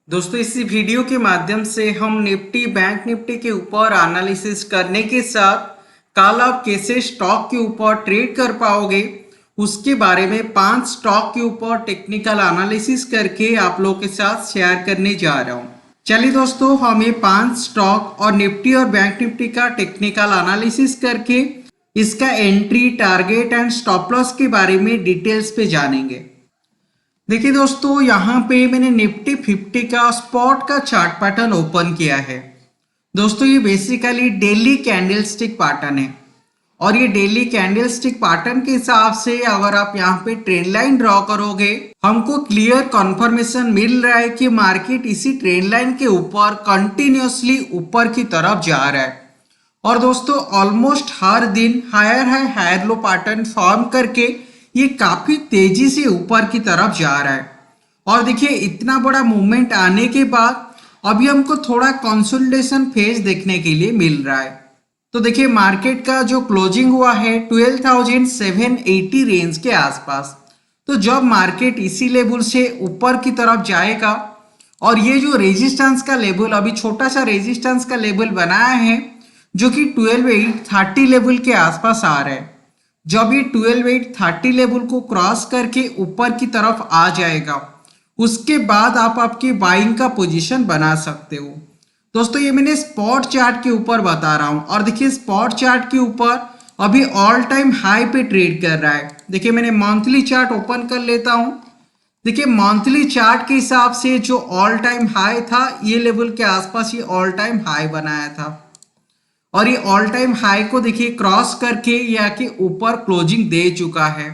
दोस्तों इसी वीडियो के माध्यम से हम निफ्टी बैंक निफ्टी के ऊपर एनालिसिस करने के साथ कल आप कैसे स्टॉक के ऊपर ट्रेड कर पाओगे उसके बारे में 5 स्टॉक के ऊपर टेक्निकल एनालिसिस करके आप लोगों के साथ शेयर करने जा रहा हूं। चलिए दोस्तों हम ये 5 स्टॉक और निफ्टी और बैंक निफ्टी का टेक्निकल एनालिसिस करके इसका entry target and stop loss के बारे में डिटेल्स पे जानेंगे। देखिए दोस्तों यहाँ पे मैंने निफ्टी 50 का स्पॉट का चार्ट पैटर्न ओपन किया है। दोस्तों ये बेसिकली डेली कैंडलस्टिक पैटर्न है और ये डेली कैंडलस्टिक पैटर्न के हिसाब से अगर आप यहाँ पे ट्रेंड लाइन ड्रॉ करोगे हमको क्लियर कंफर्मेशन मिल रहा है कि मार्केट इसी ट्रेंड लाइन के ऊपर कंटिन्यूसली ऊपर की तरफ जा रहा है और दोस्तों ऑलमोस्ट हर दिन higher high higher low pattern form करके ये काफी तेजी से ऊपर की तरफ जा रहा है। और देखिए इतना बड़ा मूवमेंट आने के बाद अभी हमको थोड़ा कंसोलिडेशन फेज देखने के लिए मिल रहा है। तो देखिए मार्केट का जो क्लोजिंग हुआ है 12,780 रेंज के आसपास। तो जब मार्केट इसी लेवल से ऊपर की तरफ जाएगा और ये जो रेजिस्टेंस का लेवल अभी छोटा सा रेजिस्टेंस का लेवल बनाया है जो कि 12,830 लेवल के आसपास आ रहा है, जब ये 12,830 लेवल को क्रॉस करके ऊपर की तरफ आ जाएगा उसके बाद आप आपकी बाइंग का पोजीशन बना सकते हो। दोस्तों ये मैंने स्पॉट चार्ट के ऊपर बता रहा हूं और देखिए स्पॉट चार्ट के ऊपर अभी ऑल टाइम हाई पे ट्रेड कर रहा है। देखिए मैंने मंथली चार्ट ओपन कर लेता हूं। देखिए मंथली चार्ट के हिसाब से जो ऑल टाइम हाई था ये लेवल के आसपास ये ऑल टाइम हाई बनाया था और ये ऑल टाइम हाई को देखिए क्रॉस करके ये आके ऊपर क्लोजिंग दे चुका है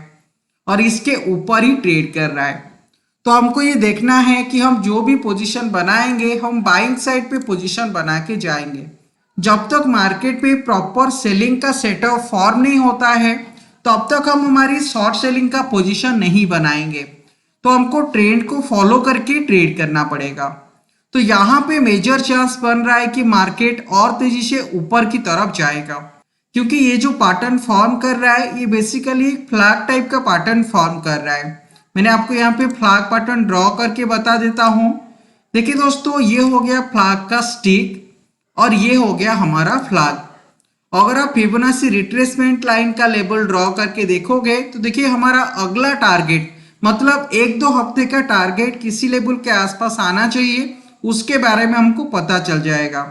और इसके ऊपर ही ट्रेड कर रहा है। तो हमको ये देखना है कि हम जो भी पोजीशन बनाएंगे हम बाइंग साइड पे पोजीशन बना के जाएंगे। जब तक मार्केट पे प्रॉपर सेलिंग का सेटअप फॉर्म नहीं होता है तब तक हम हमारी शॉर्ट सेलिंग का पोजीशन नहीं बनाएंगे। तो हमको ट्रेंड को फॉलो करके ट्रेड करना पड़ेगा। तो यहाँ पे मेजर चांस बन रहा है कि मार्केट और तेजी से ऊपर की तरफ जाएगा क्योंकि ये जो पैटर्न फॉर्म कर रहा है ये बेसिकली एक फ्लैग टाइप का पैटर्न फॉर्म कर रहा है। मैंने आपको यहाँ पे फ्लैग पैटर्न ड्रॉ करके बता देता हूँ। देखिए दोस्तों ये हो गया फ्लैग का स्टिक और ये हो गया हमारा फ्लैग। अगर आप फिबोनाची रिट्रेसमेंट लाइन का लेवल ड्रॉ करके देखोगे तो देखिए हमारा अगला टारगेट मतलब 1-2 हफ्ते का टारगेट किसी लेवल के आसपास आना चाहिए, उसके बारे में हमको पता चल जाएगा।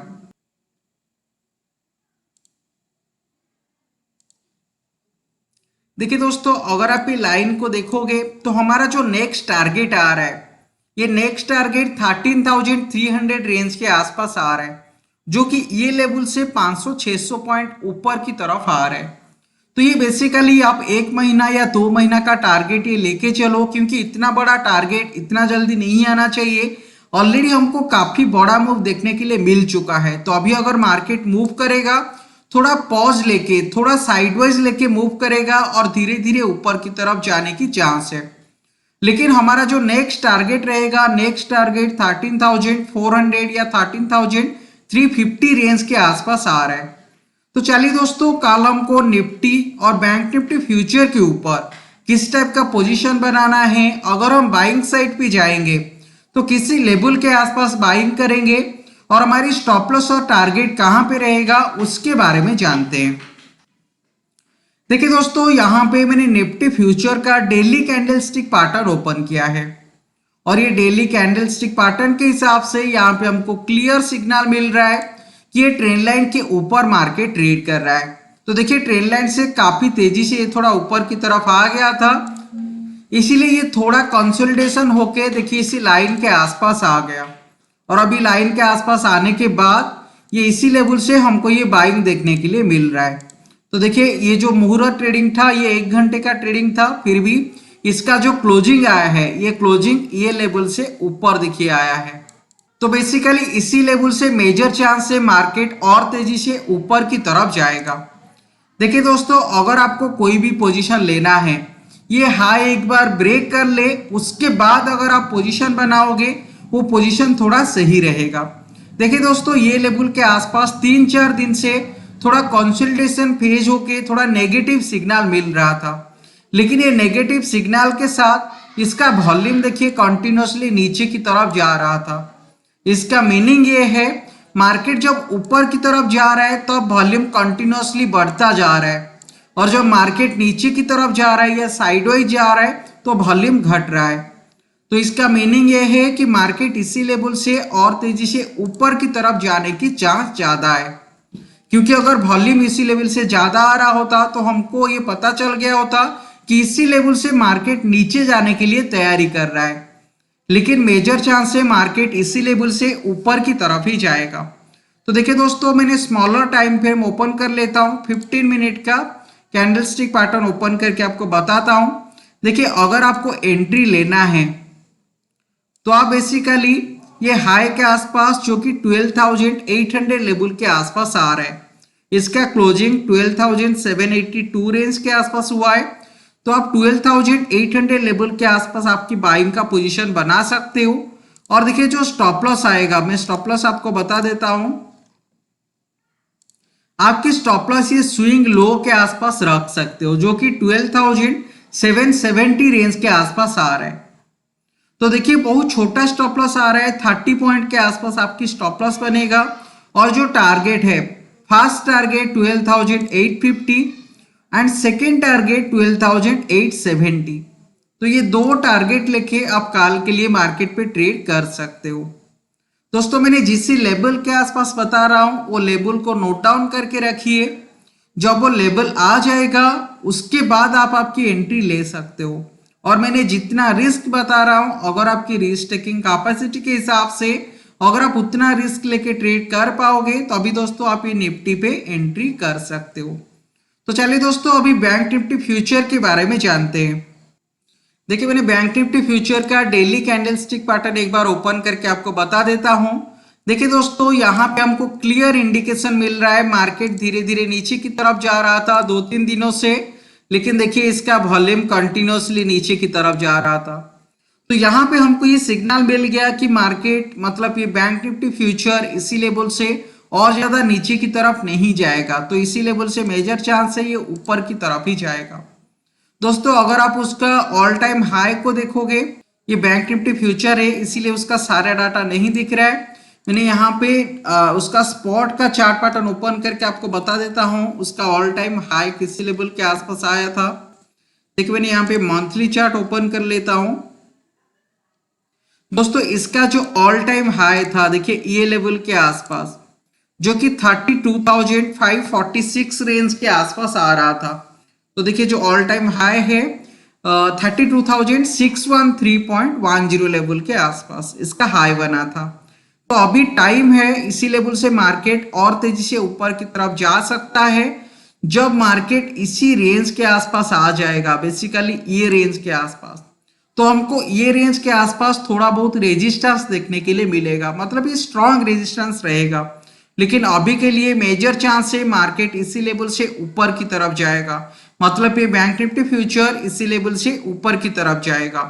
देखिए दोस्तों अगर आप ये लाइन को देखोगे तो हमारा जो नेक्स्ट टारगेट आ रहा है ये नेक्स्ट टारगेट 13,300 रेंज के आसपास आ रहा है जो कि ये लेवल से 500-600 पॉइंट ऊपर की तरफ आ रहा है। तो ये बेसिकली आप 1 महीना या 2 महीना का टारगेट ये लेके चलो क्योंकि इतना बड़ा टारगेट इतना जल्दी नहीं आना चाहिए। ऑलरेडी हमको काफी बड़ा मूव देखने के लिए मिल चुका है। तो अभी अगर मार्केट मूव करेगा थोड़ा पॉज लेके थोड़ा साइडवाइज लेके मूव करेगा और धीरे धीरे ऊपर की तरफ जाने की चांस है। लेकिन हमारा जो नेक्स्ट टारगेट रहेगा नेक्स्ट टारगेट 13,400 या 13,350 रेंज के आसपास आ रहा है। तो चलिए दोस्तों कल हमको निफ्टी और बैंक निफ्टी फ्यूचर के ऊपर किस टाइप का पोजीशन बनाना है, अगर हम बाइंग साइड पे जाएंगे तो किसी लेवल के आसपास बाइंग करेंगे और हमारी स्टॉप लॉस और टारगेट कहां पे रहेगा उसके बारे में जानते हैं। देखिए दोस्तों यहाँ पे मैंने निफ्टी फ्यूचर का डेली कैंडलस्टिक पैटर्न ओपन किया है और ये डेली कैंडलस्टिक पैटर्न के हिसाब से यहाँ पे हमको क्लियर सिग्नल मिल रहा है कि ये ट्रेंड लाइन के ऊपर मार्केट ट्रेड कर रहा है। तो देखिए ट्रेंड लाइन से काफी तेजी से ये थोड़ा ऊपर की तरफ आ गया था, इसीलिए ये थोड़ा कंसोलिडेशन होके देखिए इसी लाइन के आसपास आ गया और अभी लाइन के आसपास आने के बाद ये इसी लेवल से हमको ये बाइंग देखने के लिए मिल रहा है। तो देखिए ये जो मुहूर्त ट्रेडिंग था ये 1 घंटे का ट्रेडिंग था, फिर भी इसका जो क्लोजिंग आया है ये क्लोजिंग ये लेवल से ऊपर देखिए आया है। तो बेसिकली इसी लेवल से मेजर चांस से मार्केट और तेजी से ऊपर की तरफ जाएगा। देखिए दोस्तों अगर आपको कोई भी पोजीशन लेना है ये हाई एक बार ब्रेक कर ले उसके बाद अगर आप पोजीशन बनाओगे वो पोजीशन थोड़ा सही रहेगा। देखिए दोस्तों ये लेवल के आसपास 3-4 दिन से थोड़ा कंसोलिडेशन फेज होके थोड़ा नेगेटिव सिग्नल मिल रहा था, लेकिन ये नेगेटिव सिग्नल के साथ इसका वॉल्यूम देखिए कंटिन्यूसली नीचे की तरफ जा रहा था इसका मीनिंग ये है मार्केट जब ऊपर की तरफ जा रहा है तब तो वॉल्यूम कंटिन्यूअसली बढ़ता जा रहा है, और जब मार्केट नीचे की तरफ जा रहा है या साइडवाइज जा रहा है तो वॉल्यूम घट रहा है। तो इसका मीनिंग ये है कि मार्केट इसी लेवल से और तेजी से ऊपर की तरफ जाने की चांस ज्यादा है, क्योंकि अगर वॉल्यूम इसी लेवल से ज्यादा आ रहा होता तो हमको ये पता चल गया होता कि इसी लेवल से मार्केट नीचे जाने के लिए तैयारी कर रहा है, लेकिन मेजर चांस है मार्केट इसी लेवल से ऊपर की तरफ ही जाएगा। तो देखिए दोस्तों, मैंने स्मॉलर टाइम फ्रेम ओपन कर लेता हूँ, 15 मिनट का कैंडलस्टिक पैटर्न ओपन करके आपको बताता हूँ। देखिए, अगर आपको एंट्री लेना है तो आप बेसिकली ये हाई के आसपास जो कि 12,800 लेवल के आसपास आ रहा है, इसका क्लोजिंग 12,782 रेंज के आसपास हुआ है, तो आप 12,800 लेवल के आसपास आपकी बाइंग का पोजीशन बना सकते हो। और देखिए जो स्टॉप लॉस आएगा, मैं स्टॉप लॉस आपको बता देता हूं। आपकी स्टॉप लॉस ये स्विंग लो के आसपास रख सकते हो जो कि 12,770 रेंज के आसपास आ रहा है। तो देखिए बहुत छोटा स्टॉप लॉस आ रहा है, 30 पॉइंट के आसपास आपकी स्टॉप लॉस बनेगा। और जो टारगेट है, first target 12,850 and second target 12,870। तो ये दो टारगेट लेके आप काल के लिए मार्केट पे ट्रेड कर सकते हो। दोस्तों, मैंने जिस लेवल के आसपास बता रहा हूं वो लेवल को नोट डाउन करके रखिए। जब वो लेवल आ जाएगा उसके बाद आप आपकी एंट्री ले सकते हो। और मैंने जितना रिस्क बता रहा हूं, अगर आपकी रिस्क टेकिंग कैपेसिटी के हिसाब से अगर आप उतना रिस्क लेके ट्रेड कर पाओगे तो अभी दोस्तों आप ये निफ्टी पे एंट्री कर सकते हो। तो चलिए दोस्तों, अभी बैंक निफ्टी फ्यूचर के बारे में जानते हैं। देखिए, मैंने बैंक निफ्टी फ्यूचर का डेली कैंडलस्टिक पैटर्न एक बार ओपन करके आपको बता देता हूं। देखिए दोस्तों, यहाँ पे हमको क्लियर इंडिकेशन मिल रहा है मार्केट धीरे धीरे नीचे की तरफ जा रहा था 2-3 दिनों से, लेकिन देखिए इसका वॉल्यूम कंटिन्यूअसली नीचे की तरफ जा रहा था। तो यहाँ पे हमको ये सिग्नल मिल गया कि मार्केट मतलब ये बैंक निफ्टी फ्यूचर इसी लेवल से और ज्यादा नीचे की तरफ नहीं जाएगा, तो इसी लेवल से मेजर चांस है ये ऊपर की तरफ ही जाएगा। दोस्तों, अगर आप उसका ऑल टाइम हाई को देखोगे, ये बैंक निफ्टी फ्यूचर है इसीलिए उसका सारा डाटा नहीं दिख रहा है। मैंने यहाँ पे उसका स्पॉट का चार्ट पैटर्न ओपन करके आपको बता देता हूँ उसका ऑल टाइम हाई किसी लेवल के आसपास आया था। देखिए, मैंने यहाँ पे मंथली चार्ट ओपन कर लेता हूँ। दोस्तों, इसका जो ऑल टाइम हाई था देखिए ये लेवल के आसपास, जो कि 32,546 रेंज के आसपास आ रहा था। तो देखिए जो ऑल टाइम हाई है 32,613.10 लेवल के आसपास इसका हाई बना था। तो अभी टाइम है इसी लेवल से मार्केट और तेजी से ऊपर की तरफ जा सकता है जब मार्केट इसी रेंज के आसपास आ जाएगा, बेसिकली ये रेंज के आसपास। तो हमको ये रेंज के आसपास थोड़ा बहुत रेजिस्टेंस देखने के लिए मिलेगा, मतलब ये स्ट्रॉन्ग रेजिस्टेंस रहेगा, लेकिन अभी के लिए मेजर चांस है मार्केट इसी लेवल से ऊपर की तरफ जाएगा, मतलब ये बैंक निफ्टी फ्यूचर इसी लेवल से ऊपर की तरफ जाएगा।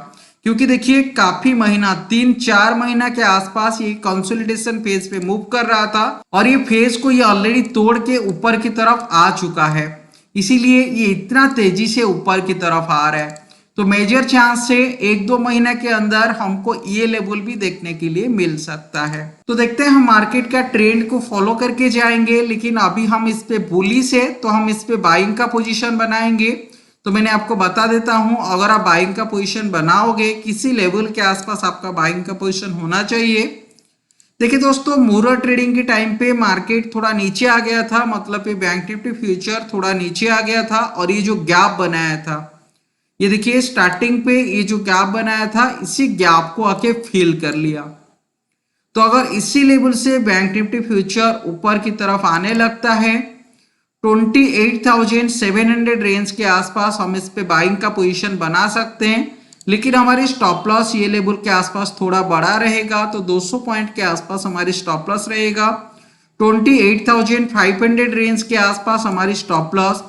क्योंकि देखिए काफी महीना 3-4 महीना के आसपास ये कंसोलिडेशन फेज पे मूव कर रहा था और ये फेज को ये ऑलरेडी तोड़ के ऊपर की तरफ आ चुका है, इसीलिए ये इतना तेजी से ऊपर की तरफ आ रहा है। तो मेजर चांस से 1-2 महीना के अंदर हमको ये लेवल भी देखने के लिए मिल सकता है। तो देखते हैं, हम मार्केट का ट्रेंड को फॉलो करके जाएंगे, लेकिन अभी हम इस पे बुलिश है तो हम इस पे बाइंग का पोजीशन बनाएंगे। तो मैंने आपको बता देता हूं, अगर आप बाइंग का पोजीशन बनाओगे किसी लेवल के आसपास आपका बाइंग का पोजीशन होना चाहिए। देखिए दोस्तों, मूरर ट्रेडिंग के टाइम पे मार्केट थोड़ा नीचे आ गया था, मतलब ये बैंक निफ्टी फ्यूचर थोड़ा नीचे आ गया था और ये जो गैप बनाया था, ये देखिए स्टार्टिंग पे ये जो गैप बनाया था इसी गैप को आके फिल कर लिया। तो अगर इसी लेवल से बैंक निफ्टी फ्यूचर ऊपर की तरफ आने लगता है 28,700 रेंज के आसपास हम इस पे बाइंग का पोजीशन बना सकते हैं, लेकिन हमारी स्टॉप लॉस ये लेवल के आसपास थोड़ा बड़ा रहेगा, तो 200 पॉइंट के आसपास हमारी स्टॉप लॉस रहेगा। 28,500 रेंज के आसपास हमारी स्टॉप लॉस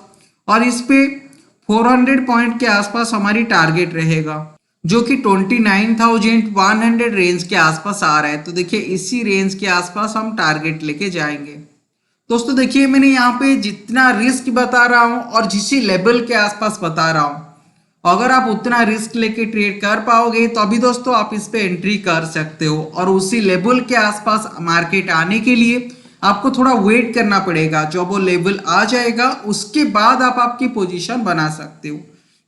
और इस पे 400 पॉइंट के आसपास हमारी टारगेट रहेगा, जो कि 29,100 रेंज के आसपास आ रहा है। तो देखिए इसी रेंज के आसपास हम टारगेट लेके जाएंगे। दोस्तों देखिए, मैंने यहाँ पे जितना रिस्क बता रहा हूँ और जिसी लेवल के आसपास बता रहा हूँ, अगर आप उतना रिस्क लेके ट्रेड कर पाओगे तो अभी दोस्तों आप इस पे एंट्री कर सकते हो, और उसी लेवल के आसपास मार्केट आने के लिए आपको थोड़ा वेट करना पड़ेगा। जब वो लेवल आ जाएगा उसके बाद आप आपकी पोजीशन बना सकते हो,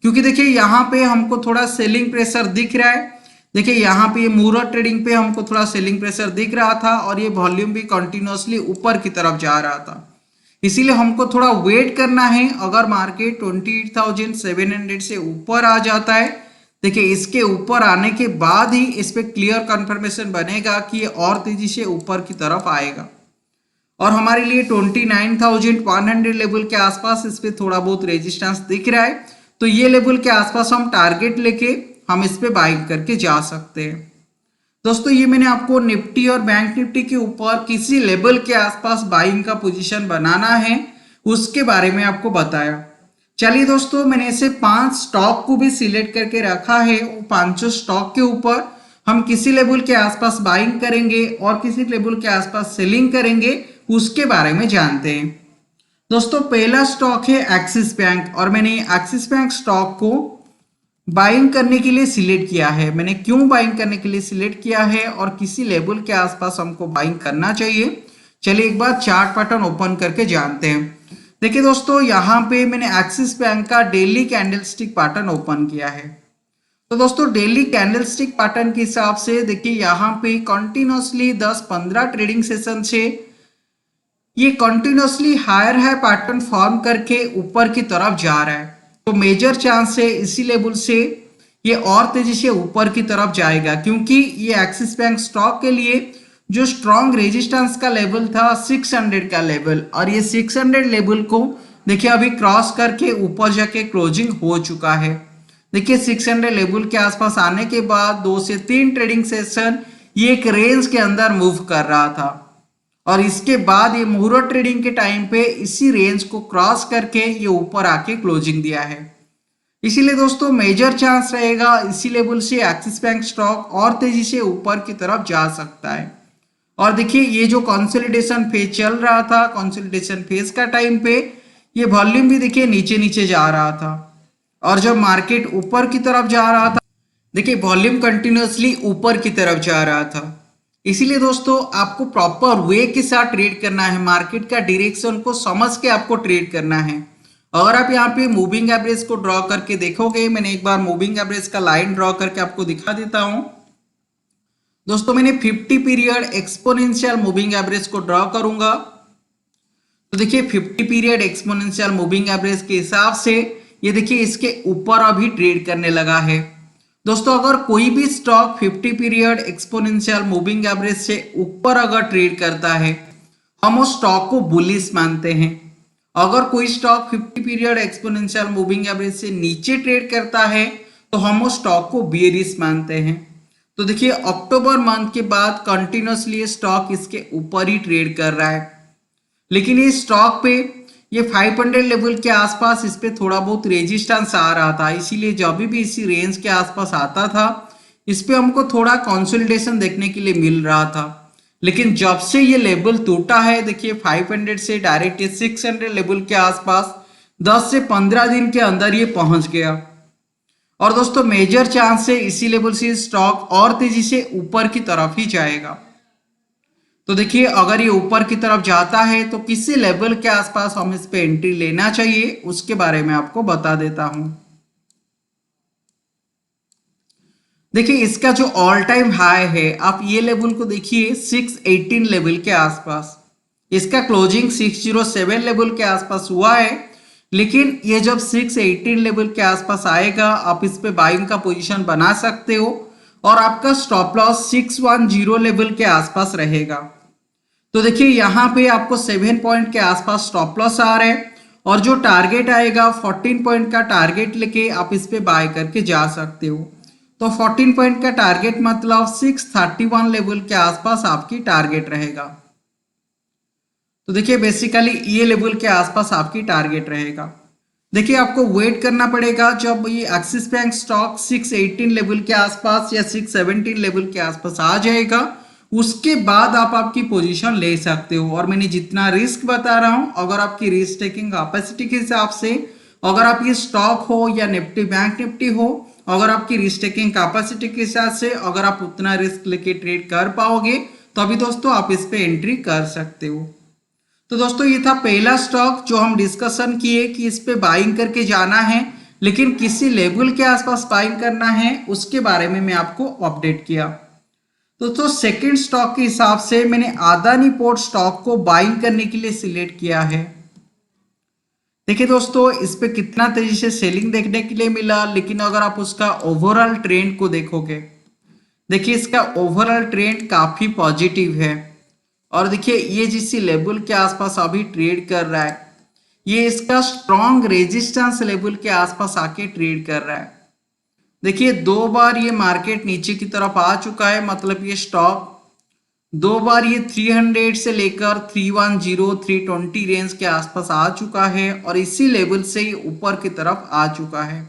क्योंकि देखिए यहाँ पे हमको थोड़ा सेलिंग प्रेशर दिख रहा है। देखिए यहाँ पे ये मूरत ट्रेडिंग पे हमको थोड़ा सेलिंग प्रेशर दिख रहा था और ये वॉल्यूम भी कंटिन्यूअसली ऊपर की तरफ जा रहा था, इसीलिए हमको थोड़ा वेट करना है। अगर मार्केट 28,700 से ऊपर आ जाता है, देखिए इसके ऊपर आने के बाद ही इस पे क्लियर कंफर्मेशन बनेगा कि ये और तेजी से ऊपर की तरफ आएगा, और हमारे लिए 29,100 लेवल के आसपास इस पे थोड़ा बहुत रेजिस्टेंस दिख रहा है, तो ये लेवल के आसपास हम टारगेट लेके हम इस पे बाइंग करके जा सकते हैं। दोस्तों ये मैंने आपको निफ्टी और बैंक निफ्टी के ऊपर किसी लेवल के आसपास बाइंग का पोजीशन बनाना है उसके बारे में आपको बताया। चलिए दोस्तों, मैंने ऐसे 5 स्टॉक को भी सिलेक्ट करके रखा है। वो 5 स्टॉक के ऊपर हम किसी लेवल के आसपास बाइंग करेंगे और किसी लेवल के आसपास सेलिंग करेंगे, उसके बारे में जानते हैं। दोस्तों पहला स्टॉक है एक्सिस बैंक, और मैंने एक्सिस बैंक स्टॉक को बाइंग करने के लिए सिलेक्ट किया है। मैंने क्यों बाइंग करने के लिए सिलेक्ट किया है और किसी लेवल के आसपास हमको बाइंग करना चाहिए, चलिए एक बार चार्ट पैटर्न ओपन करके जानते हैं। देखिए दोस्तों, यहाँ पे मैंने एक्सिस बैंक का डेली कैंडलस्टिक पैटर्न ओपन किया है। तो दोस्तों डेली कैंडलस्टिक पैटर्न के हिसाब से देखिए यहाँ पे कंटिन्यूअसली 10-15 ट्रेडिंग सेशन से ये कंटिन्यूअसली हायर है पैटर्न फॉर्म करके ऊपर की तरफ जा रहा है, तो मेजर चांस है इसी लेवल से ये और तेजी से ऊपर की तरफ जाएगा, क्योंकि ये एक्सिस बैंक स्टॉक के लिए जो स्ट्रॉन्ग रेजिस्टेंस का लेवल था 600 का लेवल, और ये 600 लेवल को देखिए अभी क्रॉस करके ऊपर जाके क्लोजिंग हो चुका है। देखिए 600 लेवल के आसपास आने के बाद 2 से 3 ट्रेडिंग सेशन ये एक रेंज के अंदर मूव कर रहा था, और इसके बाद ये मुहूर्त ट्रेडिंग के टाइम पे इसी रेंज को क्रॉस करके ये ऊपर आके क्लोजिंग दिया है। इसीलिए दोस्तों मेजर चांस रहेगा इसी लेवल से एक्सिस बैंक स्टॉक और तेजी से ऊपर की तरफ जा सकता है। और देखिए ये जो कंसोलिडेशन फेज चल रहा था, कंसोलिडेशन फेज का टाइम पे ये वॉल्यूम भी देखिए नीचे नीचे जा रहा था, और जब मार्केट ऊपर की तरफ जा रहा था देखिए वॉल्यूम कंटिन्यूअसली ऊपर की तरफ जा रहा था। इसीलिए दोस्तों आपको प्रॉपर वे के साथ ट्रेड करना है, मार्केट का डायरेक्शन को समझ के आपको ट्रेड करना है। अगर आप यहाँ पे मूविंग एवरेज को ड्रॉ करके देखोगे, मैंने एक बार मूविंग एवरेज का लाइन ड्रॉ करके आपको दिखा देता हूं। दोस्तों मैंने 50 पीरियड एक्सपोनेंशियल मूविंग एवरेज को ड्रॉ करूंगा, तो देखिए 50 पीरियड एक्सपोनेंशियल मूविंग एवरेज के हिसाब से ये देखिए इसके ऊपर अभी ट्रेड करने लगा है। दोस्तों अगर कोई भी stock 50 period exponential moving average से ऊपर अगर ट्रेड करता है, हम उस स्टॉक को बुलिश मानते हैं। अगर कोई stock 50 period exponential moving average से नीचे ट्रेड करता है तो हम उस स्टॉक को बेयरिश मानते हैं। तो देखिए अक्टूबर मंथ के बाद कंटिन्यूअसली स्टॉक इसके ऊपर ही ट्रेड कर रहा है, लेकिन ये स्टॉक पे ये 500 लेवल के आसपास इस पे थोड़ा बहुत रेजिस्टेंस आ रहा था, इसीलिए जब भी इसी रेंज के आसपास आता था इस पे हमको थोड़ा कंसोलिडेशन देखने के लिए मिल रहा था। लेकिन जब से ये लेवल टूटा है, देखिए 500 से डायरेक्ट 600 लेवल के आसपास 10 से 15 दिन के अंदर ये पहुंच गया, और दोस्तों मेजर चांस है इसी लेवल से स्टॉक और तेजी से ऊपर की तरफ ही जाएगा। तो देखिए अगर ये ऊपर की तरफ जाता है तो किसी लेवल के आसपास हम इस पे एंट्री लेना चाहिए, उसके बारे में आपको बता देता हूं। देखिए इसका जो ऑल टाइम हाई है, आप ये लेवल को देखिए 618 लेवल के आसपास, इसका क्लोजिंग 607 लेवल के आसपास हुआ है, लेकिन ये जब 618 लेवल के आसपास आएगा आप इस पे बाइंग का पोजीशन बना सकते हो, और आपका स्टॉप लॉस 610 लेवल के आसपास रहेगा। तो देखिए यहाँ पे आपको 7 पॉइंट के आसपास स्टॉप लॉस आ रहा है, और जो टारगेट आएगा 14 पॉइंट का टारगेट लेके आप इस पे बाय करके जा सकते हो। तो 14 पॉइंट का टारगेट मतलब 631 लेवल के आसपास आपकी टारगेट रहेगा। तो देखिए बेसिकली ये लेवल के आसपास आपकी टारगेट रहेगा। देखिए आपको वेट करना पड़ेगा जब ये एक्सिस बैंक स्टॉक 618 लेवल के आसपास या 617 लेवल के आसपास आ जाएगा, उसके बाद आप आपकी पोजीशन ले सकते हो। और मैंने जितना रिस्क बता रहा हूं, अगर आपकी रिस्क टेकिंग कैपेसिटी के हिसाब से अगर आप ये स्टॉक हो या निफ्टी बैंक निफ्टी हो, अगर आपकी रिस्क टेकिंग कैपेसिटी के हिसाब से अगर आप उतना रिस्क लेके ट्रेड कर पाओगे तो अभी दोस्तों आप इस पे एंट्री कर सकते हो। तो दोस्तों ये था पहला स्टॉक जो हम डिस्कशन किए कि इस पे बाइंग करके जाना है, लेकिन किसी लेवल के आसपास बाइंग करना है उसके बारे में मैं आपको अपडेट किया। दोस्तों सेकंड स्टॉक के हिसाब से मैंने अदानी पोर्ट स्टॉक को बाइंग करने के लिए सिलेक्ट किया है। देखिए दोस्तों इस पे कितना तेजी से सेलिंग देखने के लिए मिला, लेकिन अगर आप उसका ओवरऑल ट्रेंड को देखोगे, देखिए इसका ओवरऑल ट्रेंड काफी पॉजिटिव है। और देखिए ये जिस लेवल के आसपास अभी ट्रेड कर रहा है, ये इसका स्ट्रॉन्ग रेजिस्टेंस लेवल के आसपास आके ट्रेड कर रहा है। देखिए 2 बार ये मार्केट नीचे की तरफ आ चुका है, मतलब ये स्टॉक 2 बार ये 300 से लेकर 310 320 रेंज के आसपास आ चुका है और इसी लेवल से ये ऊपर की तरफ आ चुका है।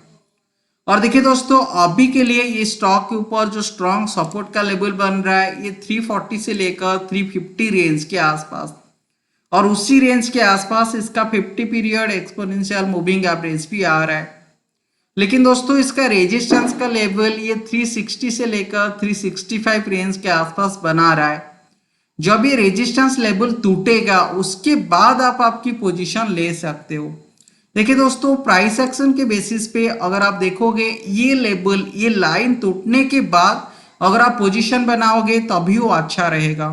और देखिए दोस्तों अभी के लिए ये स्टॉक के ऊपर जो स्ट्रॉन्ग सपोर्ट का लेवल बन रहा है ये 340 से लेकर 350 रेंज के आसपास, और उसी रेंज के आसपास इसका 50 पीरियड एक्सपोनेंशियल मूविंग एवरेज भी आ रहा है। लेकिन दोस्तों इसका रेजिस्टेंस का लेवल ये 360 से लेकर 365 रेंज के आसपास बना रहा है। जब ये रेजिस्टेंस लेवल टूटेगा उसके बाद आप आपकी पोजीशन ले सकते हो। देखिए दोस्तों प्राइस एक्शन के बेसिस पे अगर आप देखोगे ये लेवल ये लाइन टूटने के बाद अगर आप पोजीशन बनाओगे तभी वो अच्छा रहेगा।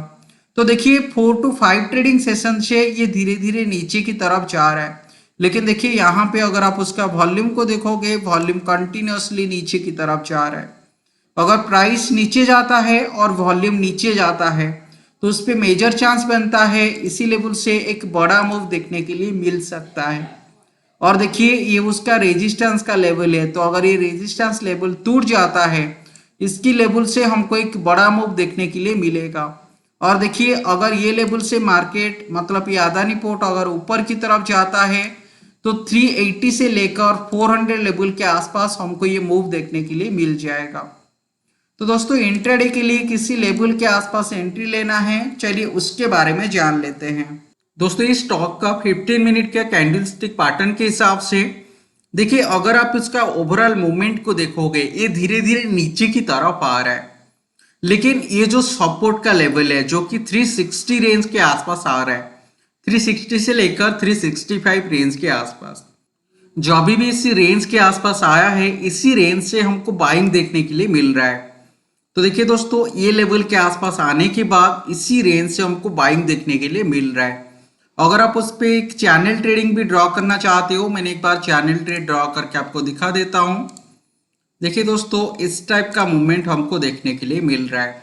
तो देखिए 4 to 5 ट्रेडिंग सेशन से ये धीरे धीरे नीचे की तरफ जा रहा है, लेकिन देखिए यहाँ पे अगर आप उसका वॉल्यूम को देखोगे वॉल्यूम कंटिन्यूसली नीचे की तरफ जा रहा है। अगर प्राइस नीचे जाता है और वॉल्यूम नीचे जाता है तो उस पर मेजर चांस बनता है इसी लेवल से एक बड़ा मूव देखने के लिए मिल सकता है। और देखिए ये उसका रेजिस्टेंस का लेवल है, तो अगर ये रेजिस्टेंस लेवल टूट जाता है इसकी लेवल से हमको एक बड़ा मूव देखने के लिए मिलेगा। और देखिए अगर ये लेवल से मार्केट मतलब ये अदानी पोर्ट अगर ऊपर की तरफ जाता है तो 380 से लेकर 400 लेवल के आसपास हमको ये मूव देखने के लिए मिल जाएगा। तो दोस्तों इंट्राडे के लिए किसी लेवल के आसपास एंट्री लेना है, चलिए उसके बारे में जान लेते हैं। दोस्तों इस स्टॉक का 15 मिनट का कैंडल स्टिक पैटर्न के हिसाब से देखिए अगर आप इसका ओवरऑल मूवमेंट को देखोगे ये धीरे धीरे नीचे की तरफ आ रहा है, लेकिन ये जो सपोर्ट का लेवल है जो कि 360 रेंज के आसपास आ रहा है, 360 से लेकर 365 रेंज के आसपास, जो अभी भी इसी रेंज के आसपास आया है इसी रेंज से हमको बाइंग देखने के लिए मिल रहा है। तो देखिए दोस्तों ये लेवल के आसपास आने के बाद इसी रेंज से हमको बाइंग देखने के लिए मिल रहा है। अगर आप उस पर एक चैनल ट्रेडिंग भी ड्रॉ करना चाहते हो, मैंने एक बार चैनल ट्रेड ड्रॉ करके आपको दिखा देता हूं। देखिए दोस्तों इस टाइप का मूवमेंट हमको देखने के लिए मिल रहा है,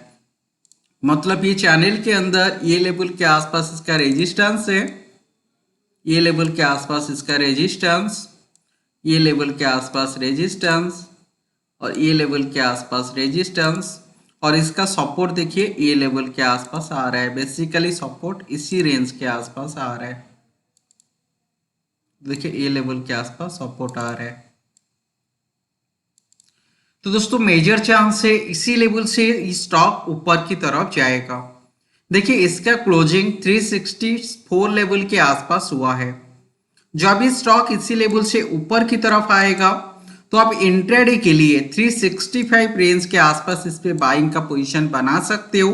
मतलब ये चैनल के अंदर ये लेवल के आसपास इसका रेजिस्टेंस है, ये लेवल के आसपास इसका रेजिस्टेंस, ये लेवल के आसपास रेजिस्टेंस और ये लेवल के आसपास रेजिस्टेंस, और इसका सपोर्ट देखिए ये लेवल के आसपास आ रहा है। बेसिकली सपोर्ट इसी रेंज के आसपास आ रहा है, देखिए ये लेवल के आसपास सपोर्ट आ रहा है। तो दोस्तों मेजर चांस है इसी लेवल से स्टॉक ऊपर की तरफ जाएगा। देखिए इसका क्लोजिंग 364 लेवल के आसपास हुआ है। जब ये स्टॉक इसी लेवल से ऊपर की तरफ आएगा तो आप इंट्राडे के लिए 365 रेंज के आसपास इस पे बाइंग का पोजीशन बना सकते हो।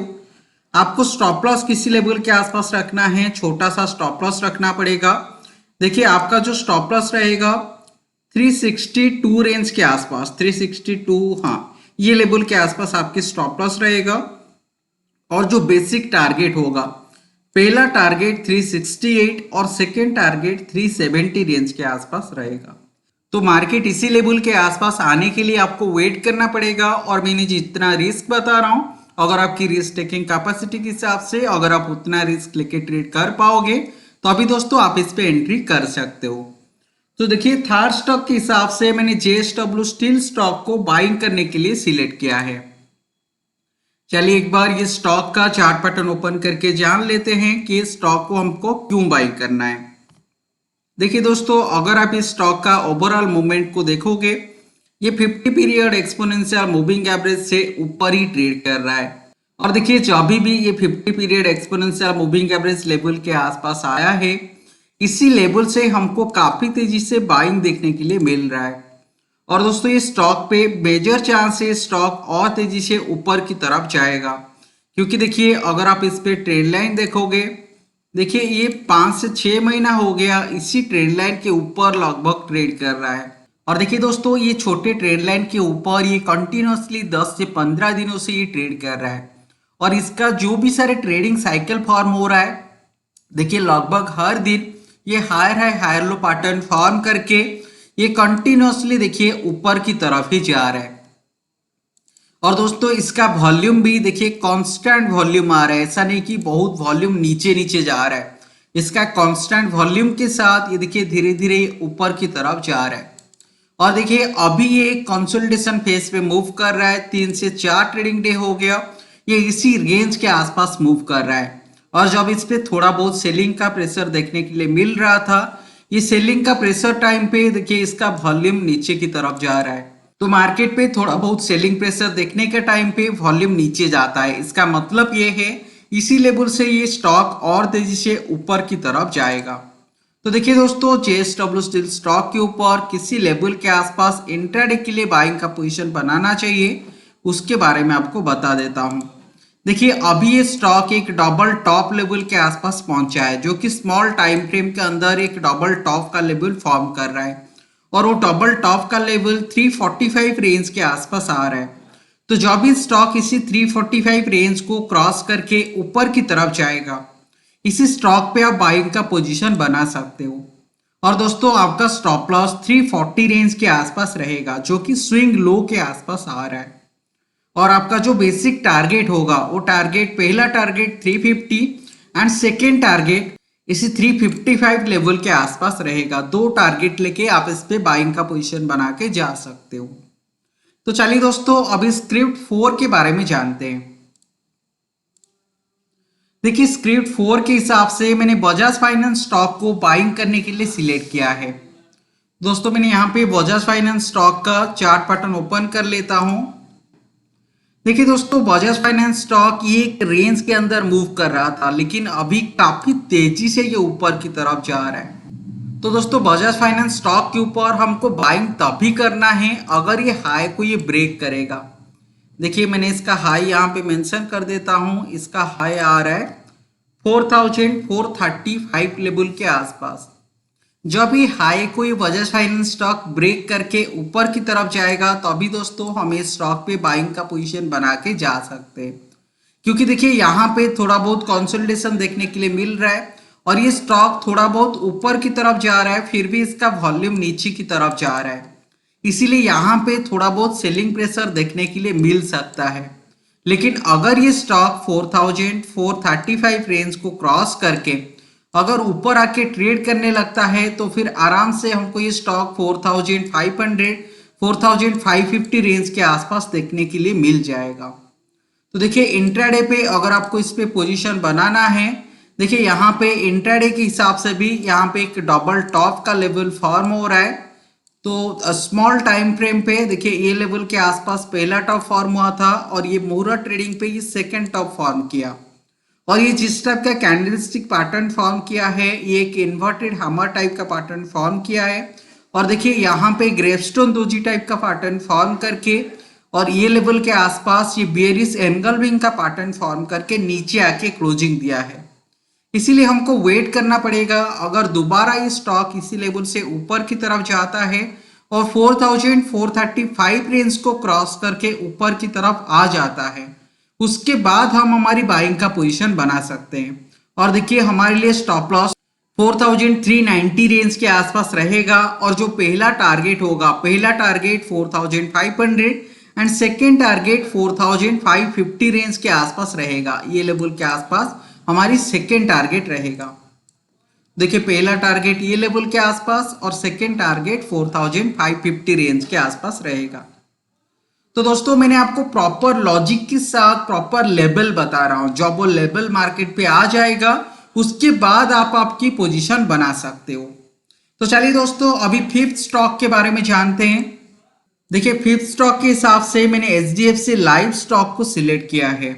आपको स्टॉप लॉस किसी लेवल के आसपास रखना है, छोटा सा स्टॉप लॉस रखना पड़ेगा। देखिए आपका जो स्टॉप लॉस रहेगा 362 रेंज के आसपास, 362 हाँ ये लेवल के आसपास आपकी स्टॉप लॉस रहेगा। और जो बेसिक टारगेट होगा, पहला टारगेट 368 और सेकेंड टारगेट 370 रेंज के आसपास रहेगा। तो मार्केट इसी लेवल के आसपास आने के लिए आपको वेट करना पड़ेगा। और मैंने जितना रिस्क बता रहा हूं, अगर आपकी रिस्क टेकिंग कैपेसिटी के हिसाब से अगर आप उतना रिस्क लेके ट्रेड कर पाओगे तो अभी दोस्तों आप इस पे एंट्री कर सकते हो। तो देखिए थर्ड स्टॉक के हिसाब से मैंने JSW स्टील स्टॉक को बाइंग करने के लिए सिलेक्ट किया है। चलिए एक बार ये स्टॉक का चार्ट पैटर्न ओपन करके जान लेते हैं कि इस स्टॉक को हमको क्यों बाइंग करना है। देखिए दोस्तों अगर आप इस स्टॉक का ओवरऑल मूवमेंट को देखोगे ये 50 पीरियड एक्सपोनेंशियल मूविंग एवरेज से ऊपर ही ट्रेड कर रहा है। और देखिए जब भी ये 50 period exponential moving average level के आसपास आया है इसी लेवल से हमको काफी तेजी से बाइंग देखने के लिए मिल रहा है। और दोस्तों ये स्टॉक पे मेजर चांस है स्टॉक और तेजी से ऊपर की तरफ जाएगा, क्योंकि देखिए अगर आप इस पे ट्रेंड लाइन देखोगे, देखिए ये 5 से 6 महीना हो गया इसी ट्रेंड लाइन के ऊपर लगभग ट्रेड कर रहा है। और देखिए दोस्तों ये छोटे ट्रेंड लाइन के ऊपर ये कंटिन्यूअसली 10 से 15 दिनों से ये ट्रेड कर रहा है। और इसका जो भी सारे ट्रेडिंग साइकिल फॉर्म हो रहा है, देखिए लगभग हर दिन ये higher high higher low pattern form करके ये कंटिन्यूअसली देखिए ऊपर की तरफ ही जा रहा है। और दोस्तों इसका वॉल्यूम भी देखिए कांस्टेंट वॉल्यूम आ रहा है, ऐसा नहीं कि बहुत वॉल्यूम नीचे नीचे जा रहा है। इसका कांस्टेंट वॉल्यूम के साथ ये देखिए धीरे धीरे ऊपर की तरफ जा रहा है। और देखिए अभी ये कंसोलिडेशन फेज पे मूव कर रहा है, 3 से 4 ट्रेडिंग डे हो गया ये इसी रेंज के आसपास मूव कर रहा है। और जब इस पे थोड़ा बहुत सेलिंग का प्रेशर देखने के लिए मिल रहा था, ये सेलिंग का प्रेशर टाइम पे देखिए इसका वॉल्यूम नीचे की तरफ जा रहा है। तो मार्केट पे थोड़ा बहुत सेलिंग प्रेशर देखने के टाइम पे वॉल्यूम नीचे जाता है, इसका मतलब ये है इसी लेवल से ये स्टॉक और तेजी से ऊपर की तरफ जाएगा। तो देखिए दोस्तों JSW स्टील स्टॉक के ऊपर किसी लेवल के आसपास इंट्राडे के लिए बाइंग का पोजीशन बनाना चाहिए, उसके बारे में आपको बता देता हूं। देखिए अभी ये स्टॉक एक डबल टॉप लेवल के आसपास पहुंचा है, जो कि स्मॉल टाइम फ्रेम के अंदर एक डबल टॉप का लेवल फॉर्म कर रहा है। और वो डबल टॉप का लेवल 345 रेंज के आसपास आ रहा है। तो जब भी स्टॉक इसी 345 रेंज को क्रॉस करके ऊपर की तरफ जाएगा, इसी स्टॉक पे आप बाइंग का पोजीशन बना सकते हो। और दोस्तों आपका स्टॉप लॉस 340 रेंज के आसपास रहेगा, जो कि स्विंग लो के आसपास आ रहा है। और आपका जो बेसिक टारगेट होगा वो टारगेट, पहला टारगेट 350 एंड सेकेंड टारगेट इसी 355 लेवल के आसपास रहेगा। 2 टारगेट लेके आप इस पे बाइंग का पोजीशन बना के जा सकते हो। तो चलिए दोस्तों अभी स्क्रिप्ट 4 के बारे में जानते हैं। देखिए स्क्रिप्ट 4 के हिसाब से मैंने बजाज फाइनेंस स्टॉक को बाइंग करने के लिए सिलेक्ट किया है। दोस्तों मैंने यहाँ पे बजाज फाइनेंस स्टॉक का चार्ट पैटर्न ओपन कर लेता हूं। देखिए दोस्तों बजाज फाइनेंस स्टॉक ये एक रेंज के अंदर मूव कर रहा था, लेकिन अभी काफी तेजी से ये ऊपर की तरफ जा रहा है। तो दोस्तों बजाज फाइनेंस स्टॉक के ऊपर हमको बाइंग तभी करना है अगर ये हाई को ये ब्रेक करेगा। देखिए मैंने इसका हाई यहाँ पे मेंशन कर देता हूँ, इसका हाई आ रहा है 4435 लेवल के आसपास। जब ये हाई को ये बजाज फाइनेंस स्टॉक ब्रेक करके ऊपर की तरफ जाएगा, तो अभी दोस्तों हम इस स्टॉक पे बाइंग का पोजीशन बना के जा सकते हैं, क्योंकि देखिए यहाँ पे थोड़ा बहुत कंसोलिडेशन देखने के लिए मिल रहा है और ये स्टॉक थोड़ा बहुत ऊपर की तरफ जा रहा है, फिर भी इसका वॉल्यूम नीचे की तरफ जा रहा है। इसीलिए यहाँ पे थोड़ा बहुत सेलिंग प्रेशर देखने के लिए मिल सकता है। लेकिन अगर ये स्टॉक 4435 रेंज को क्रॉस करके अगर ऊपर आके ट्रेड करने लगता है, तो फिर आराम से हमको ये स्टॉक 4500 4550 रेंज के आसपास देखने के लिए मिल जाएगा। तो देखिए इंट्राडे पे अगर आपको इस पे पोजीशन बनाना है, देखिए यहाँ पे इंट्राडे के हिसाब से भी यहाँ पे एक डबल टॉप का लेवल फॉर्म हो रहा है। तो स्मॉल टाइम फ्रेम पे देखिए ये लेवल के आसपास पहला टॉप फॉर्म हुआ था और ये मोरा ट्रेडिंग पे ये सेकेंड टॉप फॉर्म किया। और ये जिस टाइप का कैंडलस्टिक पैटर्न फॉर्म किया है, ये एक इन्वर्टेड हैमर टाइप का पैटर्न फॉर्म किया है। और देखिए यहाँ पे ग्रेवस्टोन डोजी टाइप का पैटर्न फॉर्म करके और ये लेवल के आसपास ये बेयरिश एंगलविंग का पैटर्न फॉर्म करके नीचे आके क्लोजिंग दिया है। इसीलिए हमको वेट करना पड़ेगा, अगर दोबारा ये स्टॉक इसी लेवल से ऊपर की तरफ जाता है और 4435 रेंज को क्रॉस करके ऊपर की तरफ आ जाता है, उसके बाद हम हमारी बाइंग का पोजीशन बना सकते हैं। और देखिए हमारे लिए स्टॉप लॉस 4390 रेंज के आसपास रहेगा और जो पहला टारगेट होगा, पहला target 4500 and second target 4550 range के आसपास रहेगा। ये लेवल के आसपास हमारी सेकेंड टारगेट रहेगा। देखिए पहला टारगेट ये लेवल के आसपास और सेकेंड टारगेट 4550 रेंज के आसपास रहेगा। तो दोस्तों मैंने आपको प्रॉपर लॉजिक के साथ प्रॉपर लेवल बता रहा हूं। जब वो लेवल मार्केट पे आ जाएगा, उसके बाद आप आपकी पोजीशन बना सकते हो। तो चलिए दोस्तों अभी फिफ्थ स्टॉक के बारे में जानते हैं। देखिए फिफ्थ स्टॉक के हिसाब से मैंने HDFC लाइफ स्टॉक को सिलेक्ट किया है।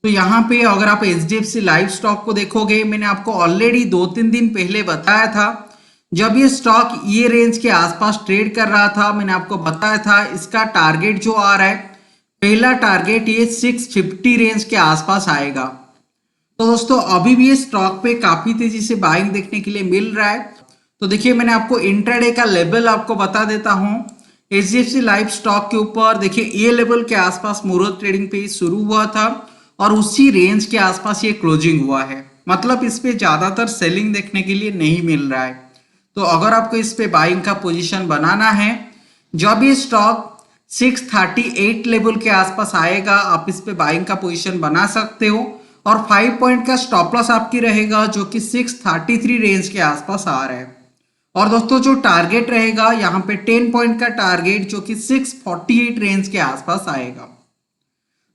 तो यहाँ पे अगर आप HDFC लाइव स्टॉक को देखोगे, मैंने आपको ऑलरेडी 2-3 दिन पहले बताया था, जब ये स्टॉक ये रेंज के आसपास ट्रेड कर रहा था, मैंने आपको बताया था इसका टारगेट जो आ रहा है, पहला टारगेट ये 650 रेंज के आसपास आएगा। तो दोस्तों अभी भी ये स्टॉक पे काफी तेजी से बाइंग देखने के लिए मिल रहा है। तो देखिए मैंने आपको इंट्राडे का लेवल आपको बता देता हूं। HDFC लाइव स्टॉक के ऊपर देखिए ये लेवल के आसपास मुहूर्त ट्रेडिंग पे शुरू हुआ था और उसी रेंज के आसपास ये क्लोजिंग हुआ है, मतलब इस पे ज्यादातर सेलिंग देखने के लिए नहीं मिल रहा है। तो अगर आपको इस पे बाइंग का पोजीशन बनाना है, जब ये स्टॉक 638 लेवल के आसपास आएगा, आप इस पे बाइंग का पोजीशन बना सकते हो और 5 पॉइंट का स्टॉप लॉस आपकी रहेगा जो कि 633 रेंज के आसपास आ रहा है। और दोस्तों जो टारगेट रहेगा यहाँ पे 10 पॉइंट का टारगेट जो कि 648 रेंज के आसपास आएगा।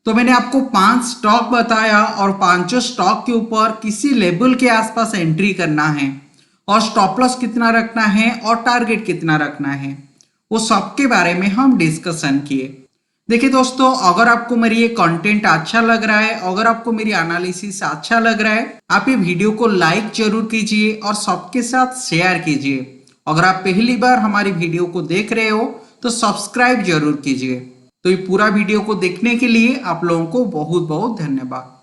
तो मैंने आपको 5 स्टॉक बताया और पांचों स्टॉक के ऊपर किसी लेवल के आसपास एंट्री करना है और स्टॉप लॉस कितना रखना है और टारगेट कितना रखना है, वो सब के बारे में हम डिस्कशन किए। देखिए दोस्तों अगर आपको मेरी ये कंटेंट अच्छा लग रहा है, अगर आपको मेरी एनालिसिस अच्छा लग रहा है, आप ये वीडियो को लाइक जरूर कीजिए और सबके साथ शेयर कीजिए। अगर आप पहली बार हमारी वीडियो को देख रहे हो तो सब्सक्राइब जरूर कीजिए। तो ये पूरा वीडियो को देखने के लिए आप लोगों को बहुत बहुत धन्यवाद।